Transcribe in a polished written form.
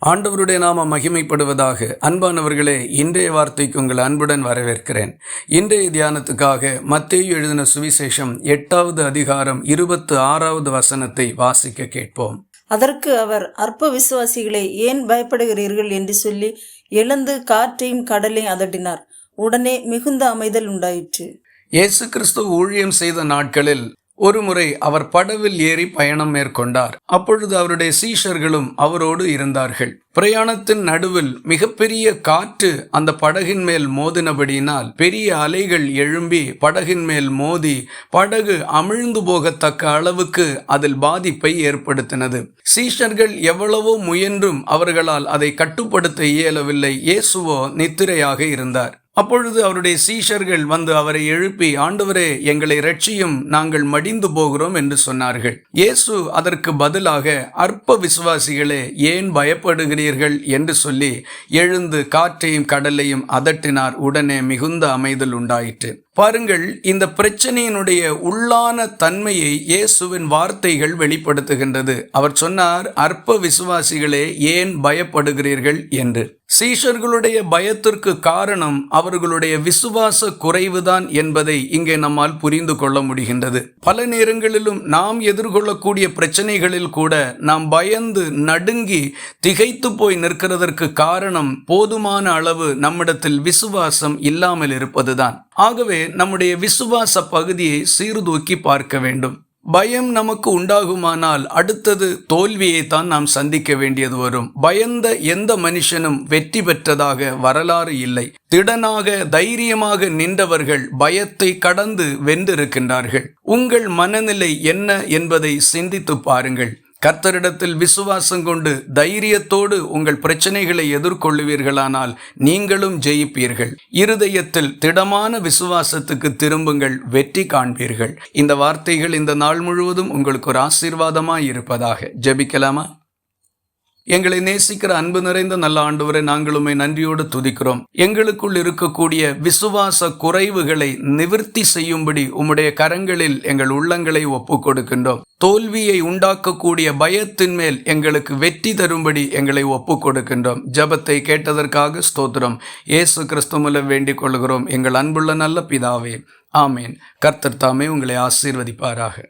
ஆண்டவருடைய நாம மகிமைப்படுவதாக. அன்பானவர்களே, இன்றைய வார்த்தைக்கு உங்கள் அன்புடன் வரவேற்கிறேன். இன்றைய தியானத்துக்காக மத்தேயு எழுதின சுவிசேஷம் 8வது அதிகாரம் 26வது வசனத்தை வாசிக்க கேட்போம். அதற்கு அவர், அற்ப விசுவாசிகளே, ஏன் பயப்படுகிறீர்கள் என்று சொல்லி எழுந்து காற்றையும் கடலையும் அதட்டினார். உடனே மிகுந்த அமைதல் உண்டாயிற்று. இயேசு கிறிஸ்து ஊழியம் செய்த நாட்களில் ஒருமுறை அவர் படவில் ஏறி பயணம் மேற்கொண்டார். அப்பொழுது அவருடைய சீஷர்களும் அவரோடு இருந்தார்கள். பிரயாணத்தின் நடுவில் மிகப்பெரிய காற்று அந்த படகின் மேல் மோதினபடியினால் பெரிய அலைகள் எழும்பி படகின் மேல் மோதி படகு அமிழ்ந்து போகத்தக்க அளவுக்கு அதில் பாதிப்பை ஏற்படுத்தினது. சீஷர்கள் எவ்வளவோ முயன்றும் அவர்களால் அதை கட்டுப்படுத்த இயலவில்லை. இயேசுவோ நித்திரையாக இருந்தார். அப்பொழுது அவருடைய சீஷர்கள் வந்து அவரை எழுப்பி, ஆண்டவரே, எங்களை இரட்சியும், நாங்கள் மடிந்து போகிறோம் என்று சொன்னார்கள். இயேசு அதற்கு பதிலாக, அற்ப விசுவாசிகளே, ஏன் பயப்படுகிறீர்கள் என்று சொல்லி எழுந்து காற்றையும் கடலையும் அதட்டினார். உடனே மிகுந்த அமைதல் உண்டாயிற்று. பாருங்கள், இந்த பிரச்சனையினுடைய உள்ளான தன்மையை இயேசுவின் வார்த்தைகள் வெளிப்படுத்துகின்றது. அவர் சொன்னார், அற்ப விசுவாசிகளே, ஏன் பயப்படுகிறீர்கள் என்று. சீஷர்களுடைய பயத்திற்கு காரணம் அவர்களுடைய விசுவாச குறைவுதான் என்பதை இங்கே நம்மால் புரிந்து கொள்ள முடிகின்றது. பல நேரங்களிலும் நாம் எதிர்கொள்ளக்கூடிய பிரச்சனைகளில் கூட நாம் பயந்து நடுங்கி திகைத்து போய் நிற்கிறதற்கு காரணம் போதுமான அளவு நம்மிடத்தில் விசுவாசம் இல்லாமல் இருப்பதுதான். ஆகவே நம்முடைய விசுவாச பகுதியை சீர்தூக்கி பார்க்க வேண்டும். பயம் நமக்கு உண்டாகுமானால் அடுத்தது தோல்வியை தான் நாம் சந்திக்க வேண்டியது வரும். பயந்த எந்த மனுஷனும் வெற்றி பெற்றதாக வரலாறு இல்லை. திடனாக தைரியமாக நின்றவர்கள் பயத்தை கடந்து வென்றிருக்கின்றார்கள். உங்கள் மனநிலை என்ன என்பதை சிந்தித்து பாருங்கள். கர்த்தரிடத்தில் விசுவாசம் கொண்டு தைரியத்தோடு உங்கள் பிரச்சனைகளை எதிர்கொள்ளுவீர்களானால் நீங்களும் ஜெயிப்பீர்கள். இருதயத்தில் திடமான விசுவாசத்துக்கு திரும்புங்கள், வெற்றி காண்பீர்கள். இந்த வார்த்தைகள் இந்த நாள் முழுவதும் உங்களுக்கு ஒரு ஆசீர்வாதமாய் இருப்பதாக. ஜெபிக்கலாமா? எங்களை நேசிக்கிற அன்பு நிறைந்த நல்ல ஆண்டவரை, நாங்களுமே நன்றியோடு துதிக்கிறோம். எங்களுக்குள் இருக்கக்கூடிய விசுவாச குறைவுகளை நிவர்த்தி செய்யும்படி உம்முடைய கரங்களில் எங்கள் உள்ளங்களை ஒப்புக் கொடுக்கின்றோம். தோல்வியை உண்டாக்கக்கூடிய பயத்தின் மேல் எங்களுக்கு வெற்றி தரும்படி எங்களை ஒப்புக் கொடுக்கின்றோம். ஜெபத்தை கேட்டதற்காக ஸ்தோத்திரம். இயேசு கிறிஸ்து மூலம் வேண்டிக் கொள்கிறோம் எங்கள் அன்புள்ள நல்ல பிதாவே, ஆமேன். கர்த்தர் தாமே உங்களை ஆசீர்வதிப்பாராக.